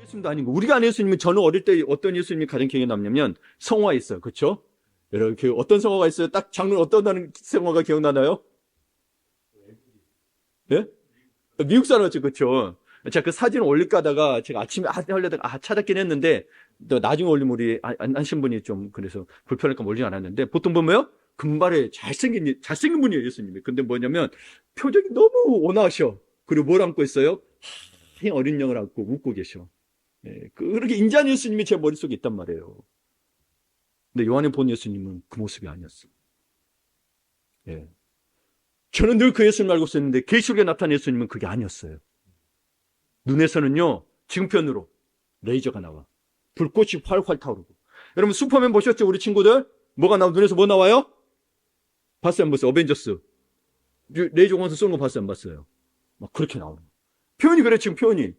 예수님도 아니고 우리가 아는 예수님은 저는 어릴 때 어떤 예수님이 가장 기억에 남냐면 성화 있어요. 그렇죠? 여러분 그 어떤 성화가 있어요? 딱 장르 어떤 성화가 기억나나요? 예? 미국 사람이죠. 그렇죠? 제가 그 사진을 올릴까 하다가 제가 아침에 하려다가 찾았긴 했는데 또 나중에 올리면 우리 안 신분이 좀 그래서 불편할까 올리지 않았는데 보통 보면요. 금발에 잘생긴 분이에요. 예수님이. 근데 뭐냐면 표정이 너무 온화하셔. 그리고 뭘 안고 있어요? 하얀 어린 양을 안고 웃고 계셔. 예, 그렇게 인자한 예수님이 제 머릿속에 있단 말이에요. 근데 요한이 본 예수님은 그 모습이 아니었어. 예. 저는 늘 그 예수님을 알고 있었는데 계시록에 나타난 예수님은 그게 아니었어요. 눈에서는요, 지금 편으로 레이저가 나와. 불꽃이 활활 타오르고. 여러분 슈퍼맨 보셨죠? 우리 친구들? 뭐가 나와? 눈에서 뭐 나와요? 봤어요? 안 봤어요? 어벤져스. 레이저 공원에서 쏘는 거 봤어요? 안 봤어요? 막 그렇게 나오는 거예요. 표현이 그래, 지금 표현이.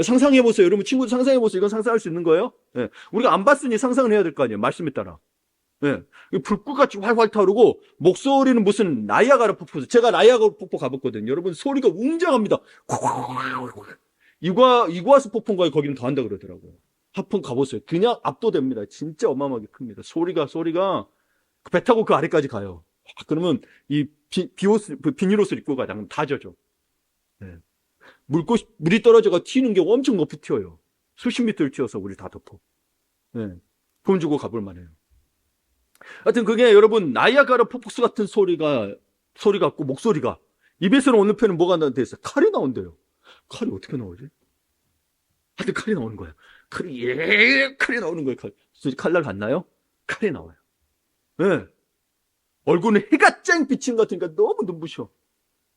상상해보세요. 여러분 친구들 상상해보세요. 이건 상상할 수 있는 거예요? 예. 우리가 안 봤으니 상상을 해야 될 거 아니에요. 말씀에 따라. 예. 불꽃같이 활활 타오르고 목소리는 무슨 나이아가라 폭포. 제가 나이아가라 폭포 가봤거든요. 여러분 소리가 웅장합니다. 이과수 폭포인가요? 거기는 더 한다 그러더라고요. 하품 가보세요. 그냥 압도됩니다. 진짜 어마어마하게 큽니다. 소리가 배 타고 그 아래까지 가요. 그러면 이 비닐 옷을 입고 가면 다 젖어. 예. 물이 떨어져가 튀는 게 엄청 높이 튀어요. 수십 미터를 튀어서 우리 다 덮어. 예. 돈 주고 가볼 만해요. 하여튼 그게 여러분 나이아가라 폭포수 같은 소리 같고 목소리가 입에서는 어느 편은 뭐가 나한테 있어? 칼이 나온대요. 칼이 어떻게 나오지? 하여튼 칼이 나오는 거예요. 칼이 나오는 거예요. 칼날 갔나요? 칼이 나와요. 예. 얼굴은 해가 쨍 비친 것 같으니까 너무 눈부셔.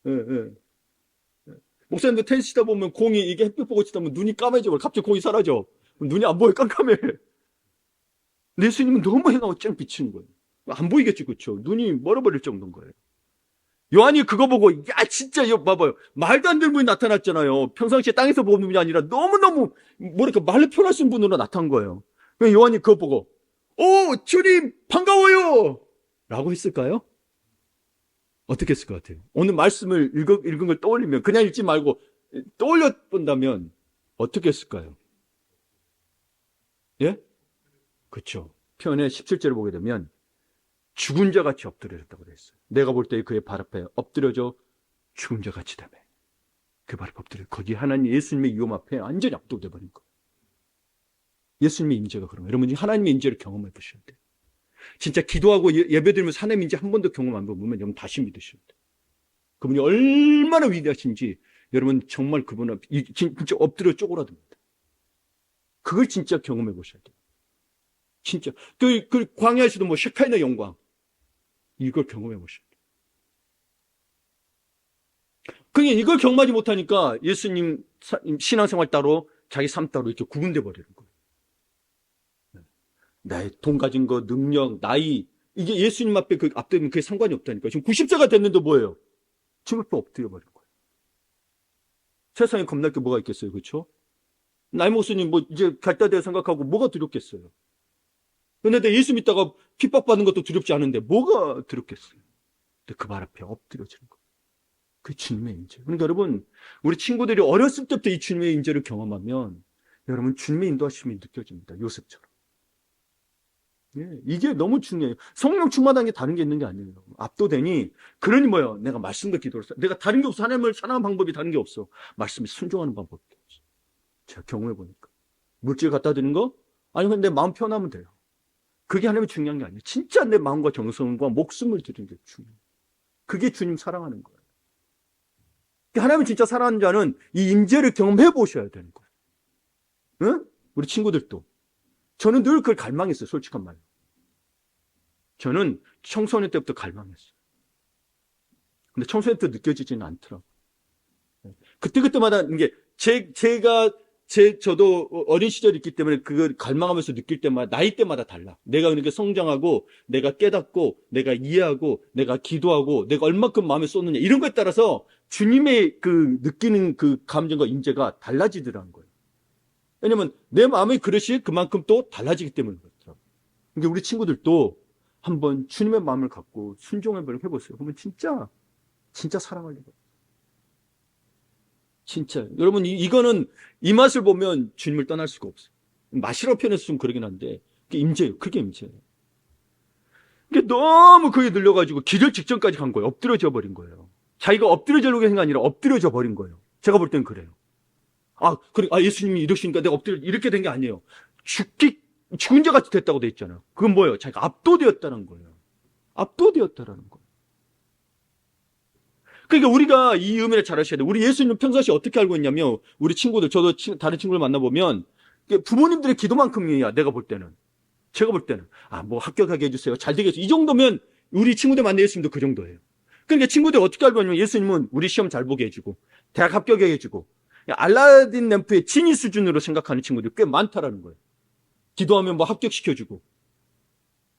예, 예. 목사님도 테니스 치다 보면 공이 이게 햇빛 보고 치다 보면 눈이 까매져. 갑자기 공이 사라져. 눈이 안 보여. 깜깜해. 예수님은 너무 해가 쨍 비치는 거예요. 안 보이겠지, 그렇죠? 눈이 멀어버릴 정도인 거예요. 요한이 그거 보고 야 진짜 이거 봐봐요. 말도 안 되는 분이 나타났잖아요. 평상시에 땅에서 보는 분이 아니라 너무너무 뭐랄까 말로 표현할 수 있는 분으로 나타난 거예요. 요한이 그거 보고 오 주님 반가워요 라고 했을까요? 어떻게 했을 것 같아요? 오늘 말씀을 읽은 걸 떠올리면 그냥 읽지 말고 떠올려 본다면 어떻게 했을까요? 예? 그렇죠. 표현의 17절을 보게 되면 죽은 자 같이 엎드려졌다고 그랬어요. 내가 볼 때 그의 발 앞에 엎드려져 죽은 자 같이 되매 그 발 앞에 엎드려 거기 하나님 예수님의 위엄 앞에 완전히 압도돼 버린 거예요. 예수님의 임재가 그런 거예요. 여러분 하나님의 임재를 경험해 보셔야 돼요. 진짜 기도하고 예배드리면서 하나님의 임재 한 번도 경험 안 해보면 여러분 다시 믿으셔야 돼요. 그분이 얼마나 위대하신지 여러분 정말 그분 앞에 진짜 엎드려 쪼그라듭니다. 그걸 진짜 경험해 보셔야 돼요. 진짜 그 광야에서도 뭐 셰카이나 영광 이걸 경험해 보셔야 돼요. 그게 이걸 경험하지 못하니까 예수님 신앙생활 따로 자기 삶 따로 이렇게 구분돼 버리는 거예요. 나의 돈 가진 거, 능력, 나이 이게 예수님 앞에 그 앞대면 그게 상관이 없다니까. 지금 90세가 됐는데 뭐예요? 지금 또 엎드려 버린 거예요. 세상에 겁날 게 뭐가 있겠어요, 그렇죠? 나이 먹었으니 뭐 이제 갈다 대야 생각하고 뭐가 두렵겠어요? 그런데 예수 믿다가 핍박받는 것도 두렵지 않은데 뭐가 두렵겠어요? 근데 그 발 앞에 엎드려지는 거예요. 그 주님의 임재. 그러니까 여러분, 우리 친구들이 어렸을 때부터 이 주님의 임재를 경험하면 여러분 주님의 인도하심이 느껴집니다. 요셉처럼. 예, 이게 너무 중요해요. 성령 충만한 게 다른 게 있는 게 아니에요. 압도되니 그러니 뭐예요? 내가 말씀과 기도를 내가 다른 게 없어. 하나님을 사랑하는 방법이 다른 게 없어. 말씀에 순종하는 방법이 없어. 제가 경험해 보니까 물질 갖다 드리는 거 아니면 내 마음 편하면 돼요. 그게 하나님의 중요한 게 아니에요. 진짜 내 마음과 정성과 목숨을 드리는 게 중요해요. 그게 주님 사랑하는 거예요. 하나님을 진짜 사랑하는 자는 이 임재를 경험해 보셔야 되는 거예요. 응? 우리 친구들도. 저는 늘 그걸 갈망했어요. 솔직한 말로. 저는 청소년 때부터 갈망했어요. 근데 청소년 때 느껴지지는 않더라고요. 그때마다 이게 저도 어린 시절이 있기 때문에 그걸 갈망하면서 느낄 때마다 나이 때마다 달라. 내가 그렇게 성장하고 내가 깨닫고 내가 이해하고 내가 기도하고 내가 얼마큼 마음에 쏟느냐 이런 거에 따라서 주님의 그 느끼는 그 감정과 임재가 달라지더라는 거예요. 왜냐면 내 마음의 그릇이 그만큼 또 달라지기 때문에 그렇더라고요. 그러니까 우리 친구들도 한번 주님의 마음을 갖고 순종해 보세요. 그러면 진짜 사랑하려고. 진짜. 여러분, 이거는 이 맛을 보면 주님을 떠날 수가 없어요. 맛이라고 표현해서 좀 그러긴 한데, 그게 임재예요. 그게 임재예요. 이게 너무 그게 늘려가지고 기절 직전까지 간 거예요. 엎드려져 버린 거예요. 자기가 엎드려지려고 한 게 아니라 엎드려져 버린 거예요. 제가 볼 땐 그래요. 예수님이 이러시니까 내가 이렇게 된 게 아니에요. 죽은 자 같이 됐다고 돼 있잖아요. 그건 뭐예요? 자기가 압도되었다는 거예요. 압도되었다라는 거예요. 그러니까 우리가 이 의미를 잘 아셔야 돼요. 우리 예수님은 평상시에 어떻게 알고 있냐면, 우리 친구들, 저도 다른 친구를 만나보면, 부모님들의 기도만큼이야, 내가 볼 때는. 제가 볼 때는. 뭐 합격하게 해주세요. 잘 되게 해주세요. 이 정도면 우리 친구들 만나 예수님도 그 정도예요. 그러니까 친구들 어떻게 알고 있냐면, 예수님은 우리 시험 잘 보게 해주고, 대학 합격하게 해주고, 알라딘 램프의 지니 수준으로 생각하는 친구들이 꽤 많다라는 거예요. 기도하면 뭐 합격시켜주고.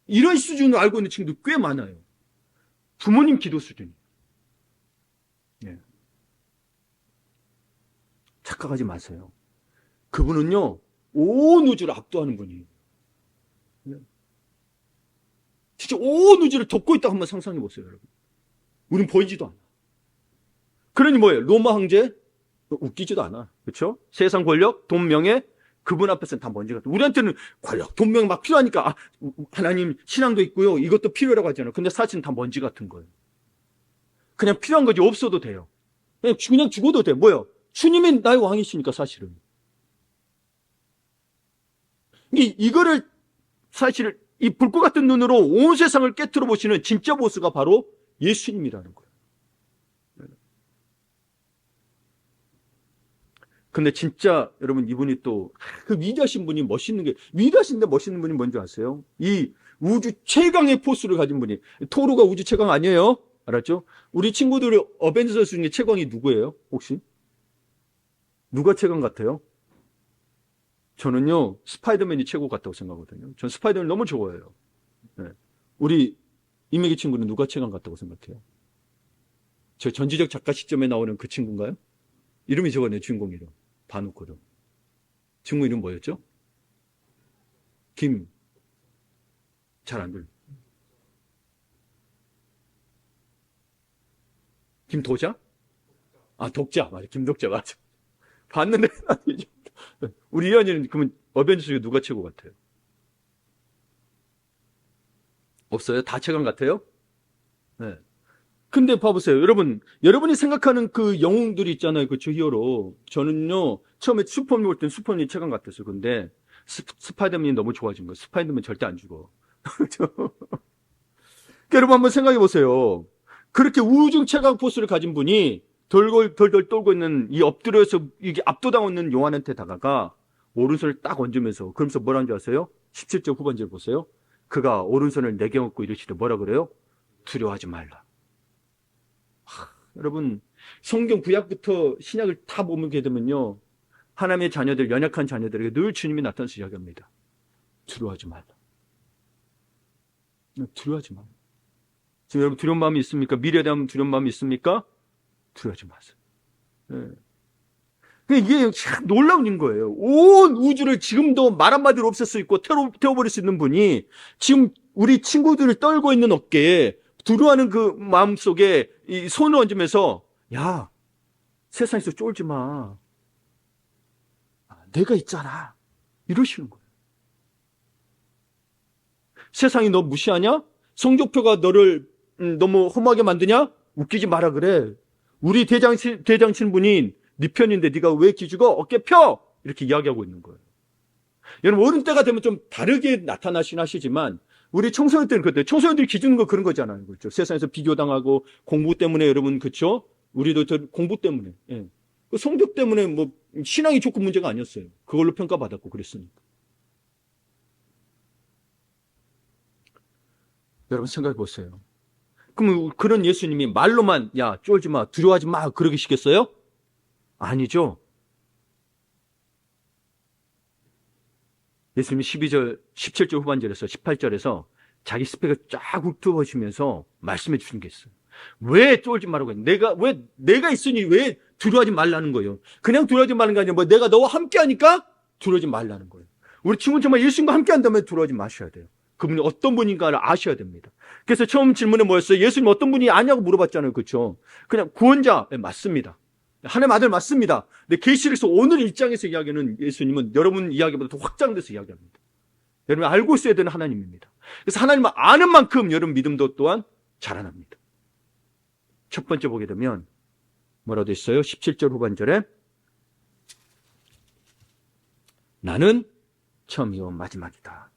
이런 수준으로 알고 있는 친구들 꽤 많아요. 부모님 기도 수준이. 예. 착각하지 마세요. 그분은요, 온 우주를 압도하는 분이에요. 예. 진짜 온 우주를 덮고 있다고 한번 상상해 보세요, 여러분. 우린 보이지도 않아. 그러니 뭐예요? 로마 황제? 웃기지도 않아. 그렇죠? 세상 권력, 돈, 명예, 그분 앞에서는 다 먼지 같아. 우리한테는 권력, 돈, 명예 막 필요하니까, 하나님 신앙도 있고요. 이것도 필요라고 하잖아요. 근데 사실은 다 먼지 같은 거예요. 그냥 필요한 거지. 없어도 돼요. 그냥 죽어도 돼. 뭐요? 주님이 나의 왕이시니까 사실은. 이거를 사실 이 불꽃 같은 눈으로 온 세상을 깨트려 보시는 진짜 보스가 바로 예수님이라는 거예요. 근데 진짜 여러분 이분이 또 그 위대하신 분이 위대하신데 멋있는 분이 뭔지 아세요? 이 우주 최강의 포스를 가진 분이. 토르가 우주 최강 아니에요? 알았죠? 우리 친구들이 어벤져스 중에 최강이 누구예요? 혹시? 누가 최강 같아요? 저는요, 스파이더맨이 최고 같다고 생각하거든요. 전 스파이더맨 너무 좋아해요. 네. 우리 이매기 친구는 누가 최강 같다고 생각해요? 저 전지적 작가 시점에 나오는 그 친구인가요? 이름이 저거네요, 주인공 이름. 바누코르. 친구 이름 뭐였죠? 잘 안 들려. 김도자? 독자. 맞아. 김독자, 맞아. 봤는데, 우리 이현이는 그러면 어벤져스 중에 누가 최고 같아요? 없어요? 다 최강 같아요? 네. 근데 봐보세요. 여러분이 생각하는 그 영웅들이 있잖아요. 그 주히어로. 저는요, 처음에 슈퍼맨 볼 땐 슈퍼맨이 최강 같았어요. 근데 스파이더맨이 너무 좋아진 거예요. 스파이더맨 절대 안 죽어. 여러분 한번 생각해 보세요. 그렇게 우중 최강 포스를 가진 분이 덜덜 떨고 있는 이 엎드려서 이게 압도당하고 있는 요한한테 다가가 오른손을 딱 얹으면서 그러면서 뭐라는 줄 아세요? 17절 후반절 보세요. 그가 오른손을 내게 얹고 이르시되 뭐라 그래요? 두려워하지 말라. 여러분 성경 구약부터 신약을 다 보게 되면요. 하나님의 자녀들, 연약한 자녀들에게 늘 주님이 나타나서 이야기합니다. 두려워하지 말라. 두려워하지 말라. 지금 여러분 두려운 마음이 있습니까? 미래에 대한 두려운 마음이 있습니까? 두려워하지 마세요. 네. 이게 참 놀라운 인 거예요. 온 우주를 지금도 말 한마디로 없앨 수 있고 태워버릴 수 있는 분이 지금 우리 친구들을 떨고 있는 어깨에 두려워하는 그 마음 속에 이 손을 얹으면서 야, 세상에서 쫄지 마. 내가 있잖아. 이러시는 거예요. 세상이 너 무시하냐? 성적표가 너를 너무 험하게 만드냐? 웃기지 마라 그래. 우리 대장친 분이 네 편인데 네가 왜 기죽어? 어깨 펴! 이렇게 이야기하고 있는 거예요. 여러분 어른 때가 되면 좀 다르게 나타나긴 하시지만 우리 청소년 때는 그때 청소년들이 기죽는 거 그런 거잖아요. 그렇죠? 세상에서 비교당하고 공부 때문에 여러분 그렇죠? 우리도 공부 때문에 그 성적 때문에 뭐 신앙이 좋고 문제가 아니었어요. 그걸로 평가받았고 그랬으니까. 여러분 생각해 보세요. 그럼 그런 예수님이 말로만 야 쫄지 마 두려워하지 마 그러시겠어요? 아니죠. 예수님이 17절 후반절에서 18절에서 자기 스펙을 쫙 훑어보시면서 말씀해 주신 게 있어요. 왜 쫄지 말라고 해요? 내가 있으니 왜 두려워하지 말라는 거예요? 그냥 두려워하지 말라는 게 아니라 뭐 내가 너와 함께 하니까 두려워하지 말라는 거예요. 우리 친구는 정말 예수님과 함께 한다면 두려워하지 마셔야 돼요. 그분이 어떤 분인가를 아셔야 됩니다. 그래서 처음 질문에 뭐였어요? 예수님 어떤 분이 아냐고 물어봤잖아요. 그렇죠? 그냥 구원자. 네, 맞습니다. 하나님 아들 맞습니다. 근데 계시록에서 오늘 1장에서 이야기하는 예수님은 여러분 이야기보다 더 확장돼서 이야기합니다. 여러분 알고 있어야 되는 하나님입니다. 그래서 하나님을 아는 만큼 여러분 믿음도 또한 자라납니다. 첫 번째 보게 되면 뭐라고 돼 있어요? 17절 후반절에 나는 처음이요 마지막이다.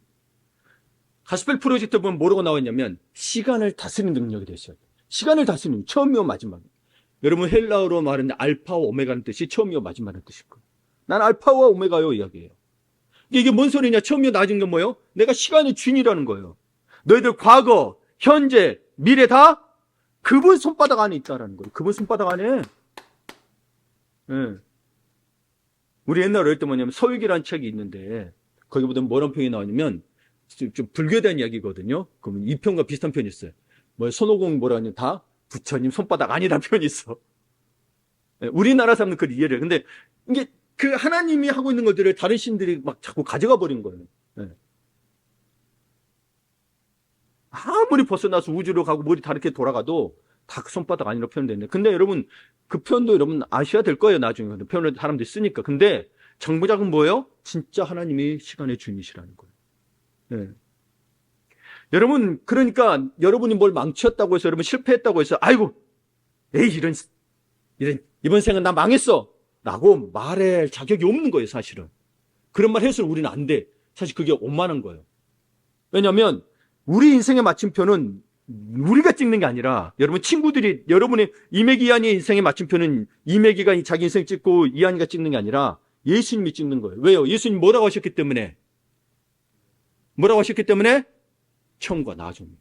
가스펠 프로젝트 보면 뭐라고 나왔냐면 시간을 다스리는 능력이 됐어요. 시간을 다스리는 처음이요 마지막. 여러분 헬라어로 말하는 알파와 오메가는 뜻이 처음이요 마지막이라는 뜻일 거예요. 난 알파와 오메가요 이야기예요. 이게 뭔 소리냐? 처음이요 나중에 뭐예요? 내가 시간의 주인이라는 거예요. 너희들 과거, 현재, 미래 다 그분 손바닥 안에 있다라는 거예요. 그분 손바닥 안에. 네. 우리 옛날에 어릴 때 뭐냐면 서유기라는 책이 있는데 거기 보면 뭐라는 표현이 나오냐면 좀 불교에 대한 이야기거든요. 그러면 이 편과 비슷한 편이 있어요. 뭐 손오공 뭐라 하냐 다 부처님 손바닥 아니라는 표현이 있어. 네. 우리나라 사람은 그걸 이해를 해요. 근데 이게 그 하나님이 하고 있는 것들을 다른 신들이 막 자꾸 가져가 버린 거예요. 네. 아무리 벗어나서 우주로 가고 머리 다르게 돌아가도 다 그 손바닥 아니라 표현되는데. 근데 여러분, 그 표현도 여러분 아셔야 될 거예요, 나중에. 표현을 사람들이 쓰니까. 근데 정부작은 뭐예요? 진짜 하나님이 시간의 주인이시라는 거예요. 네. 여러분, 그러니까 여러분이 뭘 망쳤다고 해서 여러분 실패했다고 해서 아이고, 에이, 이번 생은 나 망했어. 라고 말할 자격이 없는 거예요, 사실은. 그런 말 해서 우리는 안 돼. 사실 그게 오만한 거예요. 왜냐하면 우리 인생의 마침표는 우리가 찍는 게 아니라 여러분 친구들이 여러분의 이매기 이한이의 인생의 마침표는 이매기가 자기 인생 찍고 이한이가 찍는 게 아니라 예수님이 찍는 거예요. 왜요? 예수님 뭐라고 하셨기 때문에? 뭐라고 하셨기 때문에? 처음과 나중.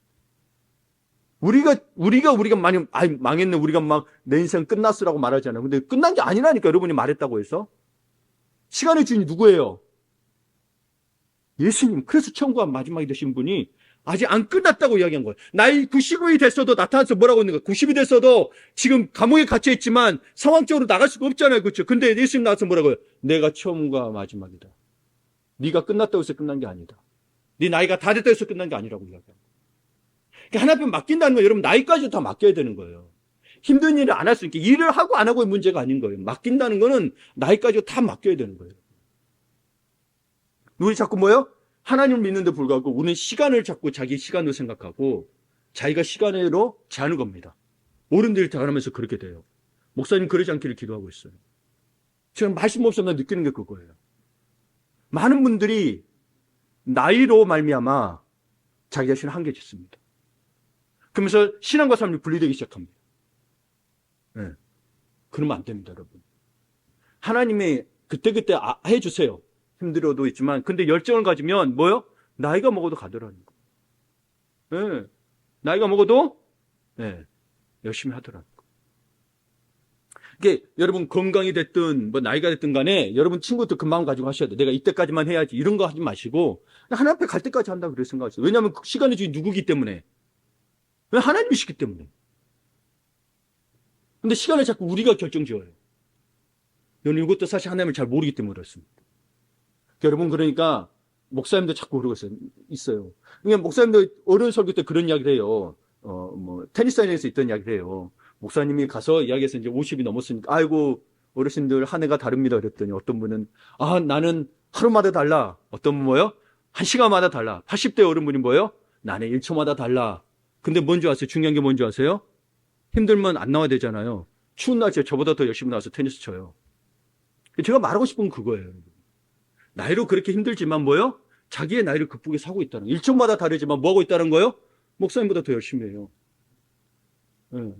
우리가 많이 망했네. 우리가 막 내 인생 끝났으라고 말하잖아요. 근데 끝난 게 아니라니까 여러분이 말했다고 해서. 시간의 주인이 누구예요? 예수님. 그래서 처음과 마지막이 되신 분이 아직 안 끝났다고 이야기한 거예요. 나이 99이 됐어도 나타나서 뭐라고 있는 거예요? 90이 됐어도 지금 감옥에 갇혀 있지만 상황적으로 나갈 수가 없잖아요. 그렇죠? 근데 예수님 나와서 뭐라고요? 내가 처음과 마지막이다. 네가 끝났다고 해서 끝난 게 아니다. 네 나이가 다 됐다고 해서 끝난 게 아니라고 이야기합니다. 그러니까 하나님 앞에 맡긴다는 건 여러분 나이까지도 다 맡겨야 되는 거예요. 힘든 일을 안 할 수 있게 일을 하고 안 하고의 문제가 아닌 거예요. 맡긴다는 거는 나이까지도 다 맡겨야 되는 거예요. 우리 자꾸 뭐예요? 하나님을 믿는데 불구하고 우리는 시간을 자꾸 자기 시간으로 생각하고 자기가 시간으로 제하는 겁니다. 어른들이 대하면서 그렇게 돼요. 목사님 그러지 않기를 기도하고 있어요. 제가 말씀 없이 나 느끼는 게 그거예요. 많은 분들이 나이로 말미암아 자기 자신을 한계 짓습니다. 그러면서 신앙과 삶이 분리되기 시작합니다. 네. 그러면 안 됩니다, 여러분. 하나님이 그때그때 해주세요. 힘들어도 있지만, 근데 열정을 가지면 뭐요? 나이가 먹어도 가더라는 거예요. 네. 나이가 먹어도 네. 열심히 하더라는 거예요. 이게 여러분 건강이 됐든 뭐 나이가 됐든 간에 여러분 친구들 그 마음 가지고 하셔야 돼요. 내가 이때까지만 해야지 이런 거 하지 마시고 하나님 앞에 갈 때까지 한다고 그렇게 생각하세요. 왜냐하면 시간의 주인이 누구기 때문에. 왜? 하나님이시기 때문에. 근데 시간을 자꾸 우리가 결정지어요. 여러분 이것도 사실 하나님을 잘 모르기 때문에 그렇습니다. 여러분 그러니까 목사님도 자꾸 그러고 있어요. 그러니까 목사님도 어려운 설교 때 그런 이야기를 해요. 테니스장에서 있던 이야기를 해요. 목사님이 가서 이야기해서 이제 50이 넘었으니까 아이고 어르신들 한 해가 다릅니다. 그랬더니 어떤 분은 나는 하루마다 달라. 어떤 분은 뭐요? 한 시간마다 달라. 80대 어른분이 뭐요? 나는 1초마다 달라. 근데 뭔지 아세요? 중요한 게 뭔지 아세요? 힘들면 안 나와야 되잖아요. 추운 날씨에 저보다 더 열심히 나와서 테니스 쳐요. 제가 말하고 싶은 건 그거예요. 나이로 그렇게 힘들지만 뭐요? 자기의 나이를 극복해 사고 있다는 거예요. 1초마다 다르지만 뭐 하고 있다는 거예요? 목사님보다 더 열심히 해요. 네.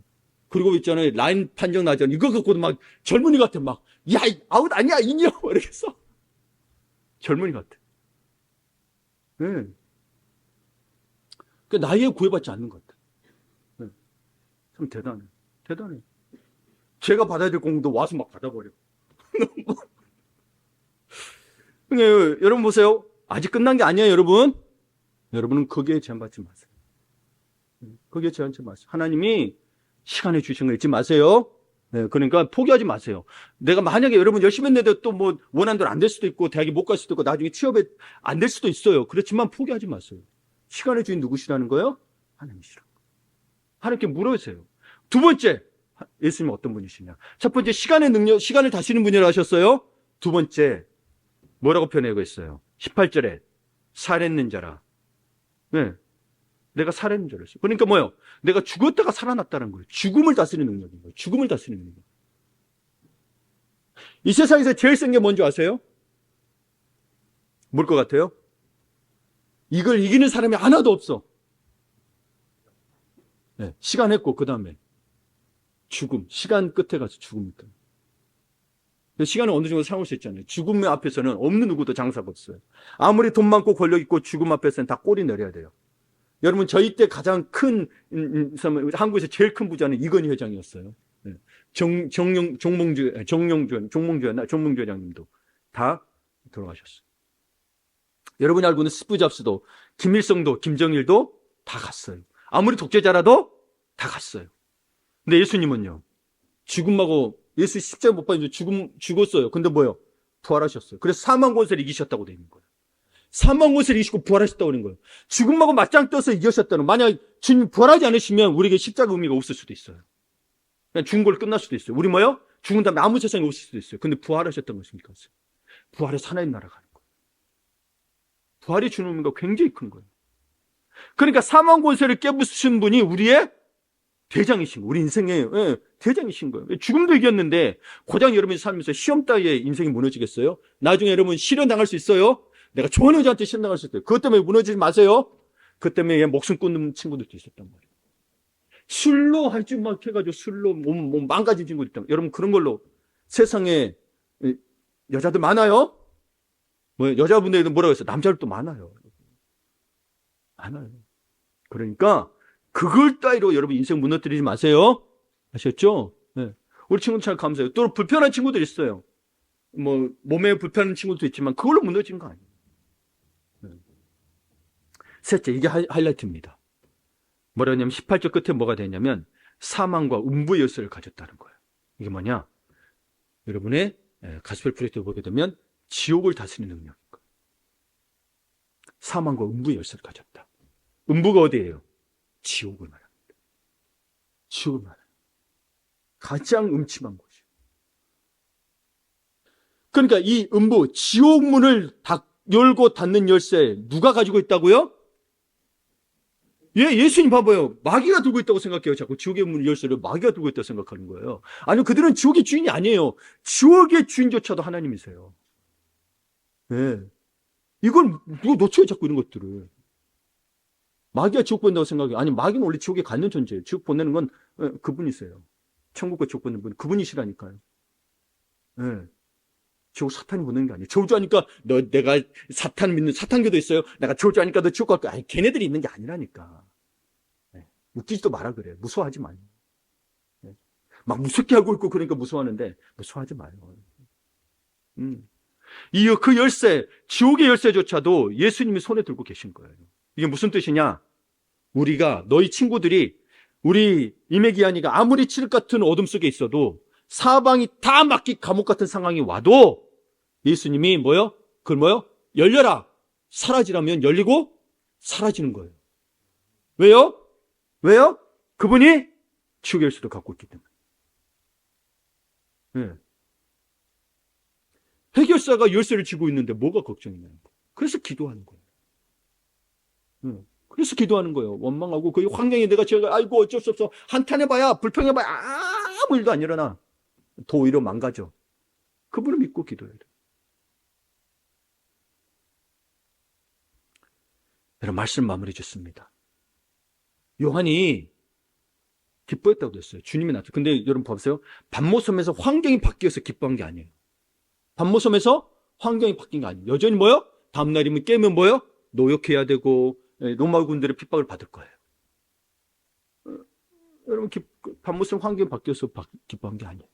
그리고 있잖아요. 라인 판정 나잖아요. 이거 갖고도 막 젊은이 같아. 막, 야, 아웃 아니야, 인이야. 이러겠어. 젊은이 같아. 네. 그 나이에 구애받지 않는 것 같아. 네. 참 대단해. 대단해. 제가 받아야 될 공도 와서 막 받아버려. 그러니까 여러분 보세요. 아직 끝난 게 아니에요, 여러분. 여러분은 거기에 제한받지 마세요. 거기에 제한받지 마세요. 하나님이 시간에 주신 거 잊지 마세요. 네, 그러니까 포기하지 마세요. 내가 만약에 여러분 열심히 했는데 또 뭐 원하는 대로 안 될 수도 있고 대학에 못 갈 수도 있고 나중에 취업에 안 될 수도 있어요. 그렇지만 포기하지 마세요. 시간의 주인 누구시라는 거예요? 하나님이시라는 거예요. 하나님께 물어보세요. 두 번째, 예수님은 어떤 분이시냐? 첫 번째, 시간의 능력, 시간을 다스리는 분이라고 하셨어요. 두 번째, 뭐라고 표현하고 있어요? 18절에 살아있는 자라. 네. 내가 살아있는 자라 했어요. 그러니까 뭐예요? 내가 죽었다가 살아났다는 거예요. 죽음을 다스리는 능력인 거예요. 죽음을 다스리는 능력. 이 세상에서 제일 센 게 뭔지 아세요? 뭘 것 같아요? 이걸 이기는 사람이 하나도 없어. 네. 시간 했고, 그 다음에 죽음. 시간 끝에 가서 죽음이니까. 시간을 어느 정도 사용할 수 있잖아요. 죽음 앞에서는 없는 누구도 장사가 없어요. 아무리 돈 많고 권력 있고 죽음 앞에서는 다 꼬리 내려야 돼요. 여러분, 저희 때 가장 큰, 한국에서 제일 큰 부자는 이건희 회장이었어요. 종몽주 회장님도 다 돌아가셨어요. 여러분이 알고 있는 스티브 잡스도, 김일성도, 김정일도 다 갔어요. 아무리 독재자라도 다 갔어요. 근데 예수님은요, 죽음하고, 예수 십자가 못 박혀 죽었어요. 근데 뭐요? 부활하셨어요. 그래서 사망 권세를 이기셨다고 되어 있는 거예요. 사망 권세를 이기시고 부활하셨다고 하는 거예요. 죽음하고 맞짱 떠서 이기셨다는, 만약 주님 부활하지 않으시면 우리에게 십자가 의미가 없을 수도 있어요. 그냥 죽은 걸로 끝날 수도 있어요. 우리 뭐요? 죽은 다음에 아무 세상에 없을 수도 있어요. 근데 부활하셨던 것이니까. 부활의 하나님 나라 가는 거예요. 부활이 주는 의미가 굉장히 큰 거예요. 그러니까 사망 권세를 깨부수신 분이 우리의 대장이신 거예요. 우리 인생의 대장이신 거예요. 죽음도 이겼는데 고장 여러분이 살면서 시험 따위에 인생이 무너지겠어요? 나중에 여러분 실현 당할 수 있어요? 내가 좋은 여자한테 실현 당할 수 있어요. 그것 때문에 무너지지 마세요. 그것 때문에 목숨 끊는 친구들도 있었단 말이에요. 술로 할 줄 막 해가지고 술로 몸 망가진 친구들 있다. 여러분 그런 걸로 세상에 여자들 많아요? 뭐 여자분들도 뭐라고 했어요? 남자들도 많아요. 많아요. 그러니까 그걸 따위로 여러분 인생 무너뜨리지 마세요. 아셨죠? 네. 우리 친구들 잘 감사해요. 또 불편한 친구들 있어요. 뭐 몸에 불편한 친구도 있지만 그걸로 무너진 거 아니에요. 네. 셋째, 이게 하이라이트입니다. 뭐라 하냐면 18절 끝에 뭐가 되냐면 사망과 음부의 열쇠를 가졌다는 거예요. 이게 뭐냐? 여러분의 가스펠 프로젝트 보게 되면 지옥을 다스리는 능력인 거예요. 사망과 음부의 열쇠를 가졌다. 음부가 어디예요? 지옥을 말합니다. 지옥을 말해요. 가장 음침한 곳이에요. 그러니까 이 음부, 지옥문을 열고 닫는 열쇠 누가 가지고 있다고요? 예수님 봐봐요. 마귀가 들고 있다고 생각해요. 자꾸 지옥의 문 열쇠를 마귀가 들고 있다고 생각하는 거예요. 아니요, 그들은 지옥의 주인이 아니에요. 지옥의 주인조차도 하나님이세요. 네. 이걸 누가 놓쳐요, 자꾸 이런 것들을. 마귀가 지옥 보낸다고 생각해요. 아니, 마귀는 원래 지옥에 가는 존재예요. 지옥 보내는 건 그분이세요. 천국과 지옥 보내는 분, 그분이시라니까요. 네. 지옥 사탄이 보내는 게 아니에요. 저주하니까 내가 사탄 믿는 사탄교도 있어요. 내가 저주하니까 너 지옥 갈 거야. 아니, 걔네들이 있는 게 아니라니까. 네. 웃기지도 마라 그래. 무서워하지 마요. 네. 막 무섭게 하고 있고 그러니까 무서워하는데 무서워하지 마요. 그 열쇠, 지옥의 열쇠조차도 예수님이 손에 들고 계신 거예요. 이게 무슨 뜻이냐? 우리가, 너희 친구들이, 우리 이메기아니가 아무리 칠흑 같은 어둠 속에 있어도 사방이 다 막히 감옥 같은 상황이 와도 예수님이 뭐요? 그걸 뭐요? 열려라! 사라지라면 열리고 사라지는 거예요. 왜요? 왜요? 그분이 지옥의 열쇠를 갖고 있기 때문에. 네. 해결사가 열쇠를 쥐고 있는데 뭐가 걱정이냐는 거예요. 그래서 기도하는 거예요. 그래서 기도하는 거예요. 원망하고 그 환경에 내가 제가 아이고 어쩔 수 없어. 한탄해봐야 불평해봐야 아무 일도 안 일어나. 더 오히려 망가져. 그분을 믿고 기도해야 돼요. 여러분 말씀 마무리 짓습니다. 요한이 기뻐했다고 했어요. 주님이 나타났어요. 근데 여러분 보세요. 밤모섬에서 환경이 바뀌어서 기뻐한 게 아니에요. 밤모섬에서 환경이 바뀐 게 아니에요. 여전히 뭐요? 다음날이면 깨면 뭐요? 노역해야 되고 로마 군들의 핍박을 받을 거예요. 여러분 밤모섬 환경이 바뀌어서 기뻐한 게 아니에요.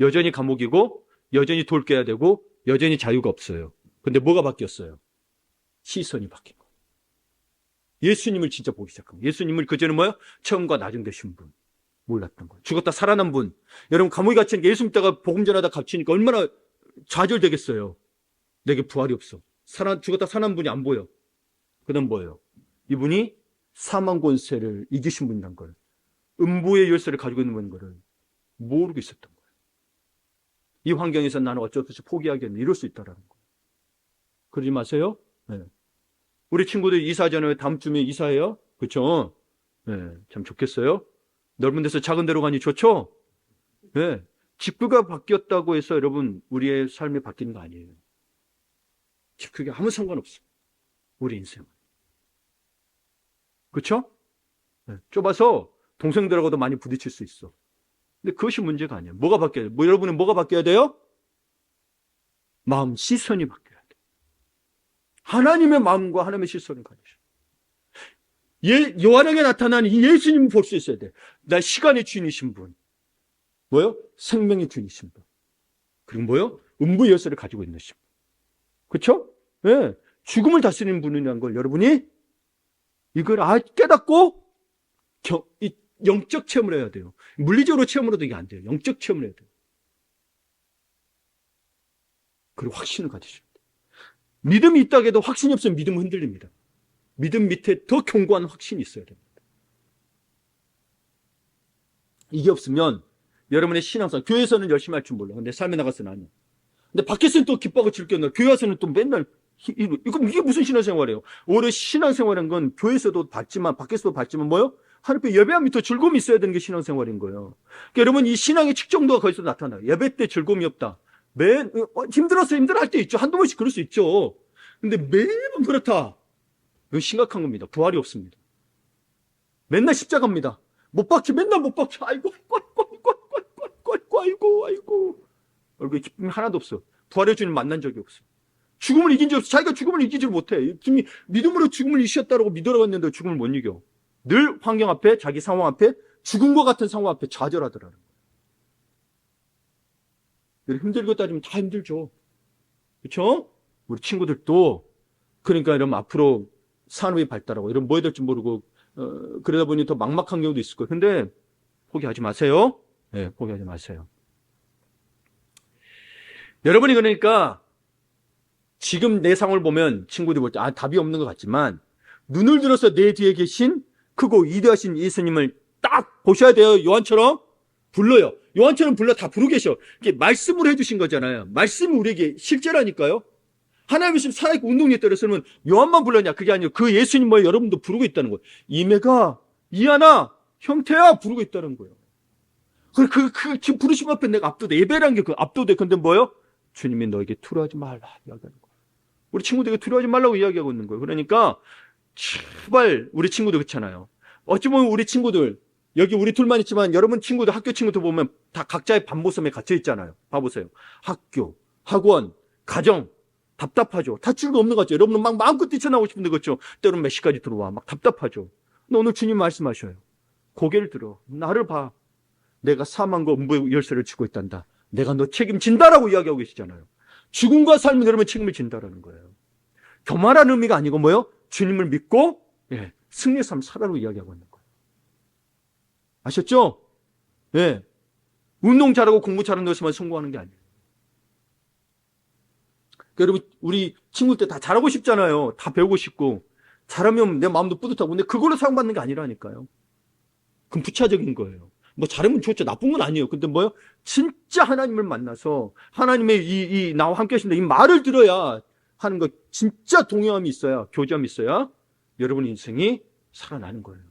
여전히 감옥이고 여전히 돌 깨야 되고 여전히 자유가 없어요. 근데 뭐가 바뀌었어요? 시선이 바뀐 거예요. 예수님을 진짜 보기 시작한 거예요. 예수님을 그전에 뭐요? 처음과 나중 되신 분. 몰랐던 거예요. 죽었다 살아난 분. 여러분 감옥에 갇히니까 예수 믿다가 복음 전하다 갇히니까 얼마나 좌절되겠어요. 내게 부활이 없어. 죽었다 살아난 분이 안 보여. 그 다음 뭐예요? 이분이 사망 권세를 이기신 분이란 걸 음부의 열쇠를 가지고 있는 거를 모르고 있었던 거예요. 이 환경에서 나는 어쩔 수 없이 포기하겠네. 이럴 수 있다라는 거예요. 그러지 마세요. 네. 우리 친구들 이사하잖아요. 다음 주에 이사해요. 그렇죠? 네. 참 좋겠어요. 넓은 데서 작은 데로 가니 좋죠? 네. 집구가 바뀌었다고 해서 여러분 우리의 삶이 바뀌는 거 아니에요. 집구가 아무 상관없어요. 우리 인생은. 그렇죠? 네. 좁아서 동생들하고도 많이 부딪힐 수 있어. 근데 그것이 문제가 아니에요. 뭐가 바뀌어야 돼요? 여러분은 뭐가 바뀌어야 돼요? 마음 시선이 바뀌어야 돼요. 하나님의 마음과 하나님의 시선을 가지셔. 요한에게 나타난 이 예수님을 볼 수 있어야 돼. 나 시간의 주인이신 분. 뭐요? 생명의 주인이신 분. 그리고 뭐요? 음부의 열쇠를 가지고 있는 분. 그렇죠? 네. 죽음을 다스리는 분이라는 걸 여러분이 이걸 깨닫고 영적 체험을 해야 돼요. 물리적으로 체험으로도 이게 안 돼요. 영적 체험을 해야 돼요. 그리고 확신을 가지셔야 돼요. 믿음이 있다고 해도 확신이 없으면 믿음은 흔들립니다. 믿음 밑에 더 견고한 확신이 있어야 됩니다. 이게 없으면 여러분의 신앙상, 교회에서는 열심히 할 줄 몰라. 근데 삶에 나가서는 아니야. 근데 밖에서는 또 기뻐하고 즐겨나. 교회 와서는 또 맨날 이게 무슨 신앙생활이에요? 오히려 신앙생활인 건 교회에서도 받지만 밖에서도 받지만 뭐요? 하나님 예배하면 더 즐거움이 있어야 되는 게 신앙생활인 거예요. 그러니까 여러분 이 신앙의 측정도가 거기서 나타나요. 예배 때 즐거움이 없다. 힘들었어 힘들할 때 있죠. 한두 번씩 그럴 수 있죠. 근데 매번 그렇다. 이건 심각한 겁니다. 부활이 없습니다. 맨날 십자가입니다. 못 박혀 맨날 못 박혀. 아이고 아이고 얼굴에 기쁨이 하나도 없어. 부활의 주님 만난 적이 없어. 죽음을 이긴 적 없어. 자기가 죽음을 이기질 못해. 믿음으로 죽음을 이기셨다고 믿으라고 했는데 죽음을 못 이겨. 늘 환경 앞에 자기 상황 앞에 죽음과 같은 상황 앞에 좌절하더라는 거예요. 힘들고 따지면 다 힘들죠. 그렇죠? 우리 친구들도 그러니까 이러면 앞으로 산업이 발달하고 이런 뭐 해야 될지 모르고 그러다 보니 더 막막한 경우도 있을 거예요. 근데 포기하지 마세요. 네, 포기하지 마세요. 여러분이 그러니까 지금 내 상황을 보면 친구들이 볼 때 답이 없는 것 같지만 눈을 들어서 내 뒤에 계신 크고 위대하신 예수님을 딱 보셔야 돼요. 요한처럼 불러요. 요한처럼 불러 다 부르고 계셔. 이게 말씀으로 해주신 거잖아요. 말씀이 우리에게 실제라니까요. 하나님의 심 살아있고 운동에 따라서는 요한만 불렀냐? 그게 아니고 그 예수님 뭐 여러분도 부르고 있다는 거예요. 이매가, 이하나, 형태야 부르고 있다는 거예요. 지금 부르심 앞에 내가 압도돼. 예배라는 게 그 압도돼. 근데 뭐예요? 주님이 너에게 두려워하지 말라 이야기하는 거예요. 우리 친구들에게 두려워하지 말라고 이야기하고 있는 거예요. 그러니까 제발 우리 친구들 그렇잖아요. 어찌 보면 우리 친구들 여기 우리 둘만 있지만 여러분 친구들 학교 친구들 보면 다 각자의 밤모섬에 gat혀 있잖아요. 봐보세요. 학교, 학원, 가정 답답하죠. 다 즐거 없는 것 같죠. 여러분은 막 마음껏 뛰쳐나오고 싶은데 그렇죠. 때로는 몇 시까지 들어와 막 답답하죠. 근데 오늘 주님 말씀하셔요. 고개를 들어 나를 봐. 내가 사망과 음부의 열쇠를 쥐고 있단다. 내가 너 책임진다라고 이야기하고 계시잖아요. 죽음과 삶이 여러분 책임을 진다라는 거예요. 교만한 의미가 아니고 뭐요? 주님을 믿고 승리의 삶 살아라고 이야기하고 있는 거예요. 아셨죠? 예. 운동 잘하고 공부 잘하는 것에만 성공하는 게 아니에요. 그러니까 여러분 우리 친구들 다 잘하고 싶잖아요. 다 배우고 싶고 잘하면 내 마음도 뿌듯하고 근데 그걸로 사용받는 게 아니라니까요. 그건 부차적인 거예요. 뭐 잘하면 좋죠. 나쁜 건 아니에요. 근데 뭐요? 진짜 하나님을 만나서 하나님의 나와 함께 하신다 이 말을 들어야 하는 거 진짜 동요함이 있어야 교제함이 있어야 여러분 인생이 살아나는 거예요.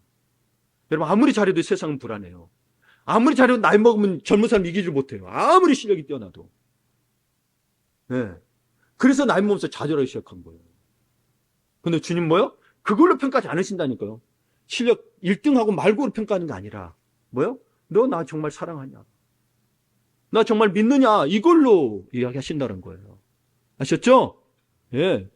여러분 아무리 잘해도 세상은 불안해요. 아무리 잘해도 나이 먹으면 젊은 사람 이기질 못해요. 아무리 실력이 뛰어나도. 네. 그래서 나이 먹으면서 좌절하기 시작한 거예요. 근데 주님 뭐요? 그걸로 평가하지 않으신다니까요. 실력 1등하고 말고로 평가하는 게 아니라 뭐요? 너 나 정말 사랑하냐? 나 정말 믿느냐? 이걸로 이야기하신다는 거예요. 아셨죠? 예.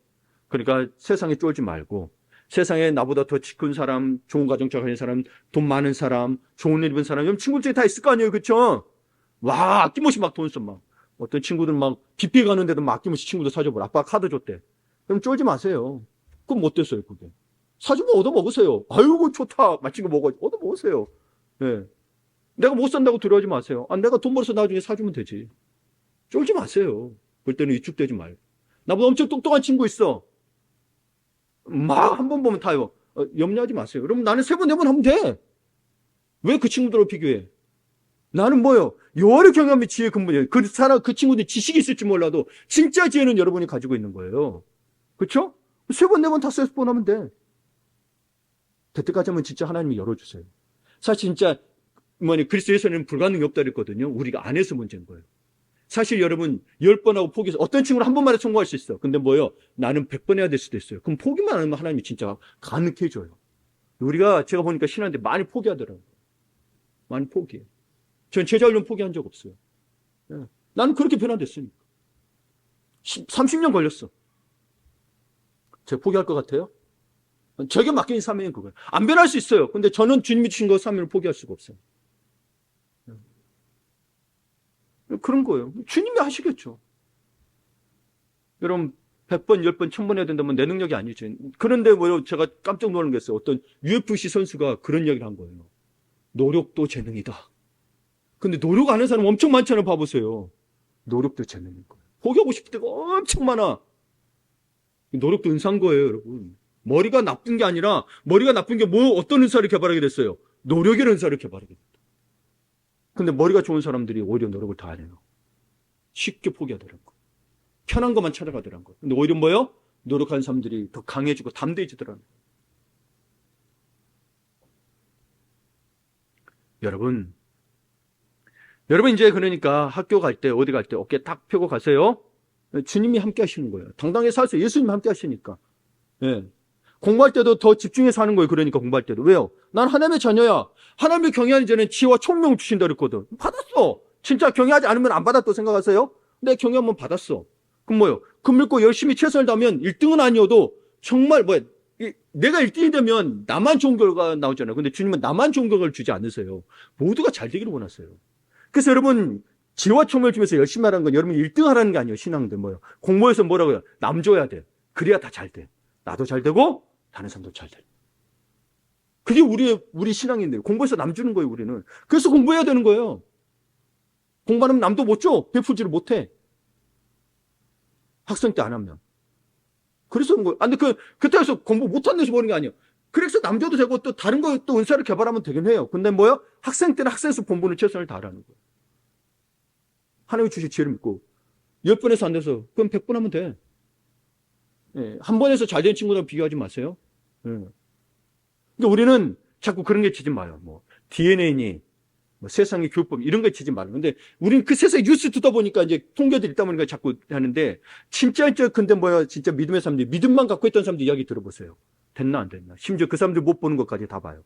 그러니까 세상에 쫄지 말고 세상에 나보다 더 큰 사람, 좋은 가정 가진 사람, 돈 많은 사람, 좋은 일 입은 사람, 이런 친구들 중에 다 있을 거 아니에요. 그렇죠? 와, 아낌없이 막 돈 써 막. 어떤 친구들 막 빚비 가는데도 막 아낌없이 친구들 사줘버려. 아빠가 카드 줬대. 그럼 쫄지 마세요. 그럼 못 됐어요, 그게. 사주면 얻어먹으세요. 아이고, 좋다. 맛진 거 먹어. 얻어먹으세요. 예. 내가 못 산다고 두려워하지 마세요. 내가 돈 벌어서 나중에 사주면 되지. 쫄지 마세요. 그럴 때는 위축되지 말고. 나보다 엄청 똑똑한 친구 있어. 막 한 번 보면 타요. 염려하지 마세요. 그럼 나는 3번, 4번 하면 돼. 왜 그 친구들하고 비교해? 나는 뭐요? 여호와를 경외함이 지혜의 근본이에요. 그 친구들이 지식이 있을지 몰라도 진짜 지혜는 여러분이 가지고 있는 거예요. 그렇죠? 세 번, 네 번, 다섯 번 하면 돼. 될 때까지 하면 진짜 하나님이 열어주세요. 사실 진짜 그리스도에서는 불가능이 없다 그랬거든요. 우리가 안 해서 문제인 거예요. 사실 여러분 10번 하고 포기해서 어떤 친구는 한 번만에 성공할 수 있어. 근데 나는 100번 해야 될 수도 있어요. 그럼 포기만 하면 하나님이 진짜 가능해 줘요. 제가 보니까 신앙인데 많이 포기하더라고요. 많이 포기해. 전 제자훈련 포기한 적 없어요. 나는 그렇게 변화됐으니까. 30년 걸렸어. 제가 포기할 것 같아요? 제게 맡긴 사명이 그거예요. 안 변할 수 있어요. 근데 저는 주님이 주신 거 사명을 포기할 수가 없어요. 그런 거예요. 주님이 하시겠죠. 여러분 100번, 10번, 1000번 해야 된다면 내 능력이 아니죠. 그런데 제가 깜짝 놀란 게 있어요. 어떤 UFC 선수가 그런 이야기를 한 거예요. 노력도 재능이다. 근데 노력 안 하는 사람 엄청 많잖아요. 봐보세요. 노력도 재능인 거예요. 포기하고 싶을 때가 엄청 많아. 노력도 은사인 거예요, 여러분. 머리가 나쁜 게 아니라 머리가 나쁜 게 어떤 은사를 개발하게 됐어요? 노력의 은사를 개발하게 됐다. 근데 머리가 좋은 사람들이 오히려 노력을 더 안 해요. 쉽게 포기하더라고요. 편한 것만 찾아가더라는 거예요. 근데 오히려 노력하는 사람들이 더 강해지고 담대해지더라는 거예요. 여러분 이제 그러니까 학교 갈 때 어디 갈 때 어깨 딱 펴고 가세요. 주님이 함께 하시는 거예요. 당당히 사세요. 예수님이 함께 하시니까. 예. 공부할 때도 더 집중해서 하는 거예요. 그러니까 공부할 때도. 왜요? 난 하나님의 자녀야. 하나님을 경외하는 자는 지혜와 총명을 주신다 그랬거든. 받았어. 진짜 경외하지 않으면 안 받았다고 생각하세요? 내 경외하면 받았어. 그럼 그 믿고 열심히 최선을 다하면 1등은 아니어도 정말 내가 1등이 되면 나만 좋은 결과가 나오잖아요. 근데 주님은 나만 좋은 결과를 주지 않으세요. 모두가 잘 되기를 원하세요. 그래서 여러분 지혜와 총명을 주면서 열심히 하라는 건 여러분이 1등 하라는 게 아니에요. 신앙들 공부에서 뭐라고요? 남 줘야 돼. 그래야 다 잘 돼. 나도 잘 되고 다른 사람도 잘 돼. 그게 우리 신앙인데 공부해서 남 주는 거예요. 우리는. 그래서 공부해야 되는 거예요. 공부 안 하면 남도 못 줘. 베풀지를 못해. 학생 때 안 하면. 그래서 그런 거예요. 근데 그때 해서 공부 못한 데서 보는 게 아니에요. 그래서 남 줘도 되고 또 다른 거 또 은사를 개발하면 되긴 해요. 근데 학생 때는 학생에서 본분을 최선을 다하라는 거예요. 하나님이 주신 지혜를 믿고 10번에서 안 돼서 그럼 100번 하면 돼. 예, 한 번에서 잘 된 친구랑 비교하지 마세요. 예. 그러니까 우리는 자꾸 그런 게 치지 마요. DNA니 세상의 교육법 이런 거 치지 말아요. 근데 우리는 그 세상에 뉴스 듣다 보니까 이제 통계들 있다 보니까 자꾸 하는데 진짜 근데 진짜 믿음의 사람들이 믿음만 갖고 있던 사람들 이야기 들어보세요. 됐나 안 됐나. 심지어 그 사람들 못 보는 것까지 다 봐요.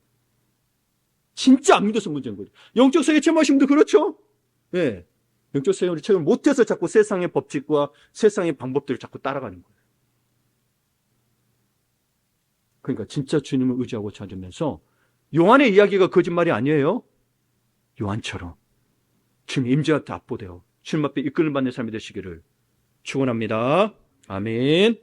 진짜 안 믿어서 문제인 거죠. 영적 세계 체험하신 분도 그렇죠? 예. 영적 세계를 체험 못해서 자꾸 세상의 법칙과 세상의 방법들을 자꾸 따라가는 거예요. 그러니까 진짜 주님을 의지하고 찾으면서 요한의 이야기가 거짓말이 아니에요. 요한처럼 주님 임재한테 압도되어 주님 앞에 이끌림 받는 삶이 되시기를 축원합니다. 아멘.